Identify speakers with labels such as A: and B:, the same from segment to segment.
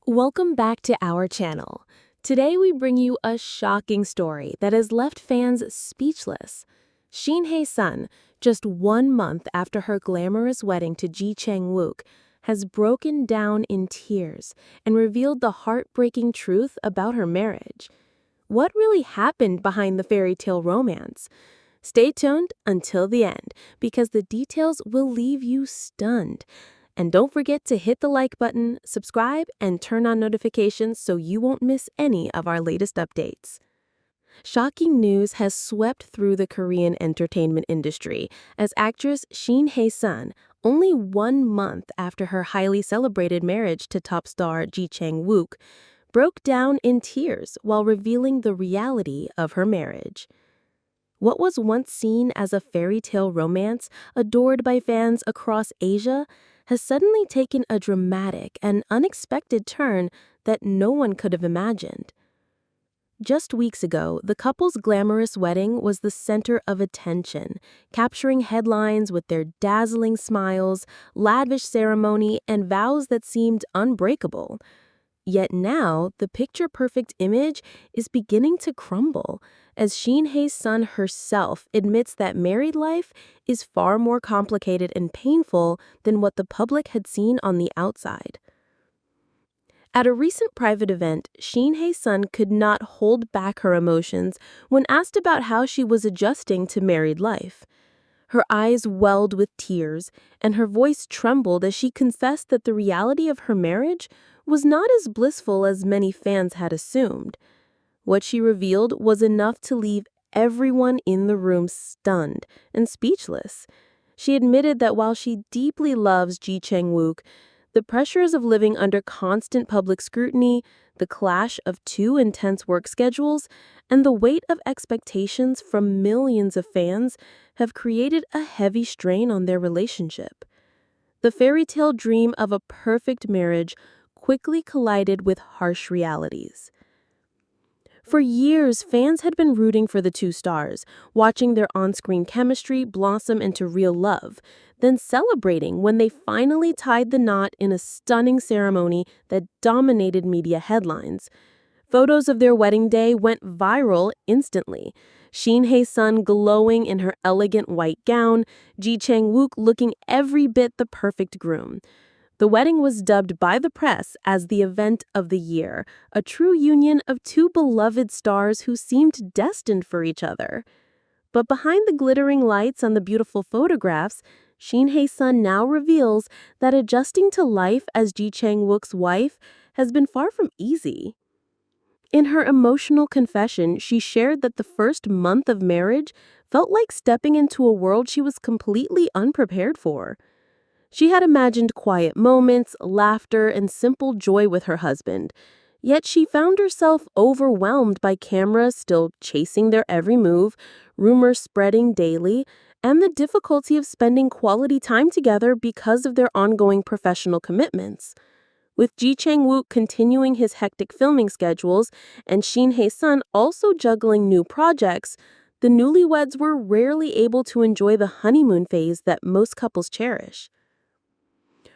A: Welcome back to our channel. Today we bring you a shocking story that has left fans speechless. Shin Hye-sun, just 1 month after her glamorous wedding to Chang-wook, has broken down in tears and revealed the heartbreaking truth about her marriage. What really happened behind the fairy tale romance? Stay tuned until the end, because the details will leave you stunned. And don't forget to hit the like button, subscribe, and turn on notifications so you won't miss any of our latest updates. Shocking news has swept through the Korean entertainment industry as actress Shin Hye-sun, only 1 month after her highly celebrated marriage to top star Chang-wook, broke down in tears while revealing the reality of her marriage. What was once seen as a fairy tale romance adored by fans across Asia has suddenly taken a dramatic and unexpected turn that no one could have imagined. Just weeks ago, the couple's glamorous wedding was the center of attention, capturing headlines with their dazzling smiles, lavish ceremony, and vows that seemed unbreakable. Yet now, the picture-perfect image is beginning to crumble, as Shin Hye-sun herself admits that married life is far more complicated and painful than what the public had seen on the outside. At a recent private event, Shin Hye-sun could not hold back her emotions when asked about how she was adjusting to married life. Her eyes welled with tears, and her voice trembled as she confessed that the reality of her marriage was not as blissful as many fans had assumed. What she revealed was enough to leave everyone in the room stunned and speechless. She admitted that while she deeply loves Chang-wook, the pressures of living under constant public scrutiny, the clash of two intense work schedules, and the weight of expectations from millions of fans have created a heavy strain on their relationship. The fairy tale dream of a perfect marriage quickly collided with harsh realities. For years, fans had been rooting for the two stars, watching their on-screen chemistry blossom into real love, then celebrating when they finally tied the knot in a stunning ceremony that dominated media headlines. Photos of their wedding day went viral instantly. Shin Hye-sun glowing in her elegant white gown, Chang-wook looking every bit the perfect groom. The wedding was dubbed by the press as the event of the year, a true union of two beloved stars who seemed destined for each other. But behind the glittering lights and the beautiful photographs, Shin Hye-sun now reveals that adjusting to life as Chang-wook's wife has been far from easy. In her emotional confession, she shared that the first month of marriage felt like stepping into a world she was completely unprepared for. She had imagined quiet moments, laughter, and simple joy with her husband, yet she found herself overwhelmed by cameras still chasing their every move, rumors spreading daily, and the difficulty of spending quality time together because of their ongoing professional commitments. With Chang-wook continuing his hectic filming schedules and Shin Hye-sun also juggling new projects, the newlyweds were rarely able to enjoy the honeymoon phase that most couples cherish.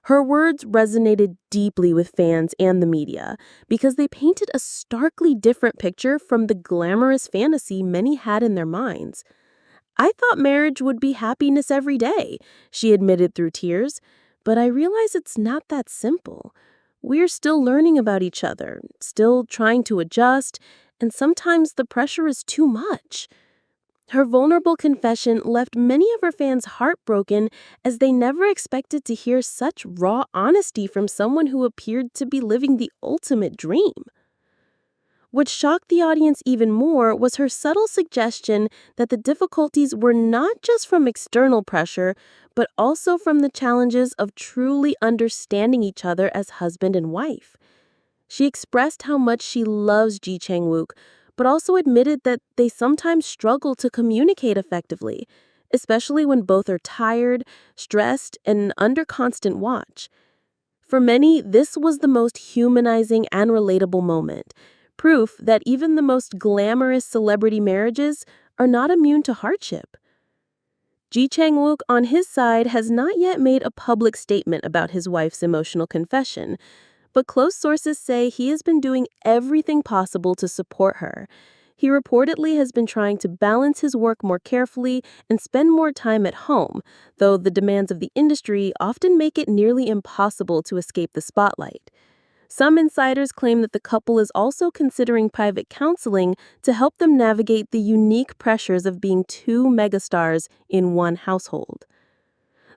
A: Her words resonated deeply with fans and the media because they painted a starkly different picture from the glamorous fantasy many had in their minds. "I thought marriage would be happiness every day," she admitted through tears, "but I realize it's not that simple. We're still learning about each other, still trying to adjust, and sometimes the pressure is too much." Her vulnerable confession left many of her fans heartbroken, as they never expected to hear such raw honesty from someone who appeared to be living the ultimate dream. What shocked the audience even more was her subtle suggestion that the difficulties were not just from external pressure, but also from the challenges of truly understanding each other as husband and wife. She expressed how much she loves Chang-wook, but also admitted that they sometimes struggle to communicate effectively, especially when both are tired, stressed, and under constant watch. For many, this was the most humanizing and relatable moment, proof that even the most glamorous celebrity marriages are not immune to hardship. Chang-wook, on his side, has not yet made a public statement about his wife's emotional confession, but close sources say he has been doing everything possible to support her. He reportedly has been trying to balance his work more carefully and spend more time at home, though the demands of the industry often make it nearly impossible to escape the spotlight. Some insiders claim that the couple is also considering private counseling to help them navigate the unique pressures of being two megastars in one household.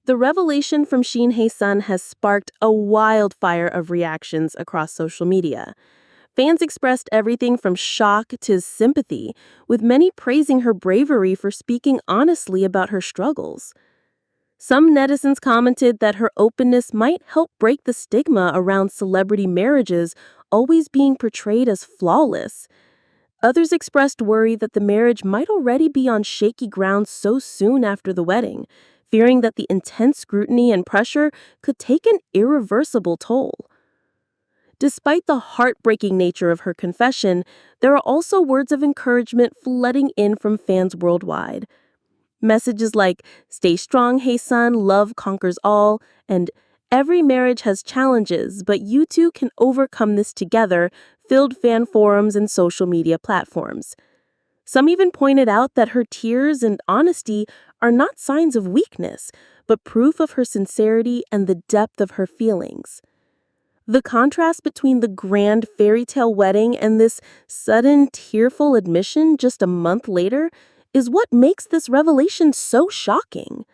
A: The revelation from Shin Hye-sun has sparked a wildfire of reactions across social media. Fans expressed everything from shock to sympathy, with many praising her bravery for speaking honestly about her struggles. Some netizens commented that her openness might help break the stigma around celebrity marriages always being portrayed as flawless. Others expressed worry that the marriage might already be on shaky ground so soon after the wedding, fearing that the intense scrutiny and pressure could take an irreversible toll. Despite the heartbreaking nature of her confession, there are also words of encouragement flooding in from fans worldwide. Messages like, "Stay strong, Hae-sun, love conquers all," and "Every marriage has challenges, but you two can overcome this together," filled fan forums and social media platforms. Some even pointed out that her tears and honesty are not signs of weakness, but proof of her sincerity and the depth of her feelings. The contrast between the grand fairy tale wedding and this sudden, tearful admission just a month later is what makes this revelation so shocking.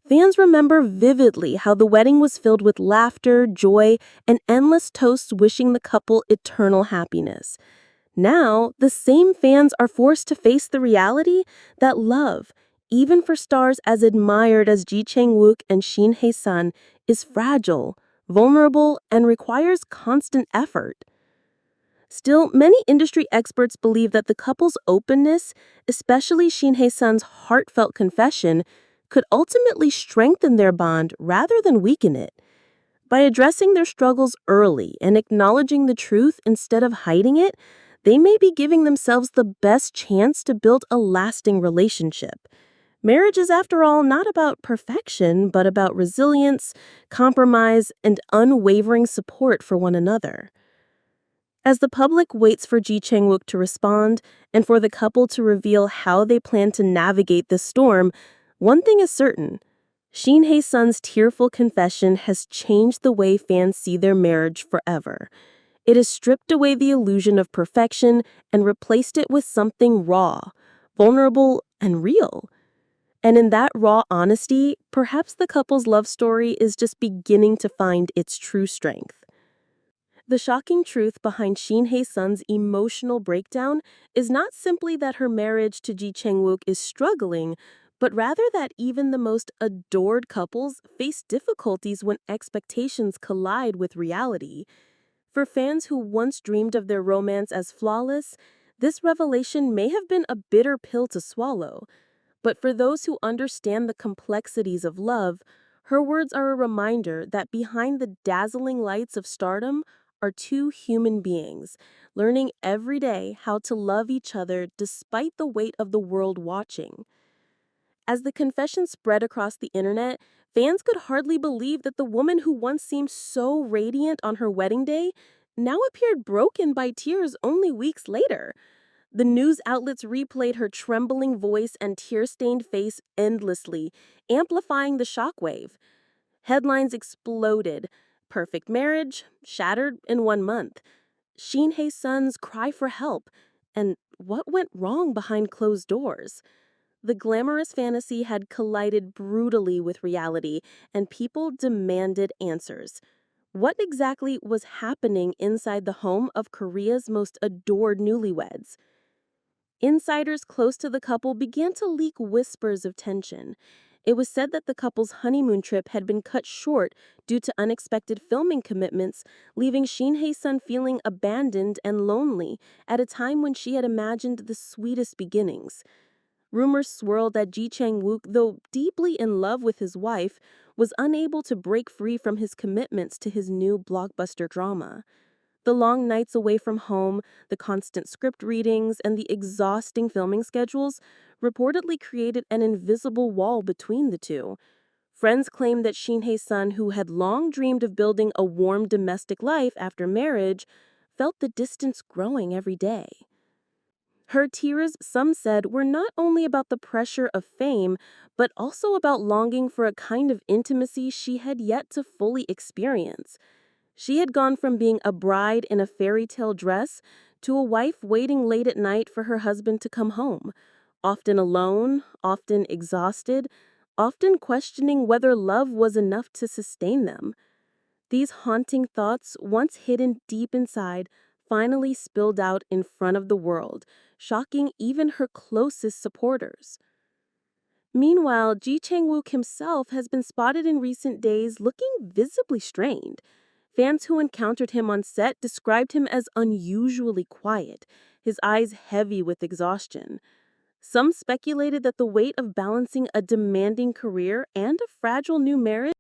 A: Fans remember vividly how the wedding was filled with laughter, joy, and endless toasts wishing the couple eternal happiness. Now, the same fans are forced to face the reality that love, even for stars as admired as Chang-wook and Shin Hye-sun, is fragile, vulnerable, and requires constant effort. Still, many industry experts believe that the couple's openness, especially Shin Hye-sun's heartfelt confession, could ultimately strengthen their bond rather than weaken it. By addressing their struggles early and acknowledging the truth instead of hiding it, they may be giving themselves the best chance to build a lasting relationship. Marriage is, after all, not about perfection, but about resilience, compromise, and unwavering support for one another. As the public waits for Ji Chang-wook to respond and for the couple to reveal how they plan to navigate this storm, one thing is certain. Shin Hye-sun's tearful confession has changed the way fans see their marriage forever. It has stripped away the illusion of perfection and replaced it with something raw, vulnerable, and real. And in that raw honesty, perhaps the couple's love story is just beginning to find its true strength. The shocking truth behind Shin Hye-sun's emotional breakdown is not simply that her marriage to Ji Chang-wook is struggling, but rather that even the most adored couples face difficulties when expectations collide with reality. For fans who once dreamed of their romance as flawless, this revelation may have been a bitter pill to swallow. But for those who understand the complexities of love, her words are a reminder that behind the dazzling lights of stardom are two human beings, learning every day how to love each other despite the weight of the world watching. As the confession spread across the internet, fans could hardly believe that the woman who once seemed so radiant on her wedding day now appeared broken by tears only weeks later. The news outlets replayed her trembling voice and tear-stained face endlessly, amplifying the shockwave. Headlines exploded. Perfect marriage, shattered in 1 month. Shin Hye-sun's cry for help. And what went wrong behind closed doors? The glamorous fantasy had collided brutally with reality, and people demanded answers. What exactly was happening inside the home of Korea's most adored newlyweds? Insiders close to the couple began to leak whispers of tension. It was said that the couple's honeymoon trip had been cut short due to unexpected filming commitments, leaving Shin Hye-sun feeling abandoned and lonely at a time when she had imagined the sweetest beginnings. Rumors swirled that Ji Chang-wook, though deeply in love with his wife, was unable to break free from his commitments to his new blockbuster drama. The long nights away from home, the constant script readings, and the exhausting filming schedules reportedly created an invisible wall between the two. Friends claimed that Shin Hye-sun, who had long dreamed of building a warm domestic life after marriage, felt the distance growing every day. Her tears, some said, were not only about the pressure of fame, but also about longing for a kind of intimacy she had yet to fully experience. She had gone from being a bride in a fairy tale dress to a wife waiting late at night for her husband to come home, often alone, often exhausted, often questioning whether love was enough to sustain them. These haunting thoughts, once hidden deep inside, finally spilled out in front of the world, shocking even her closest supporters. Meanwhile, Chang-wook himself has been spotted in recent days looking visibly strained. Fans who encountered him on set described him as unusually quiet, his eyes heavy with exhaustion. Some speculated that the weight of balancing a demanding career and a fragile new marriage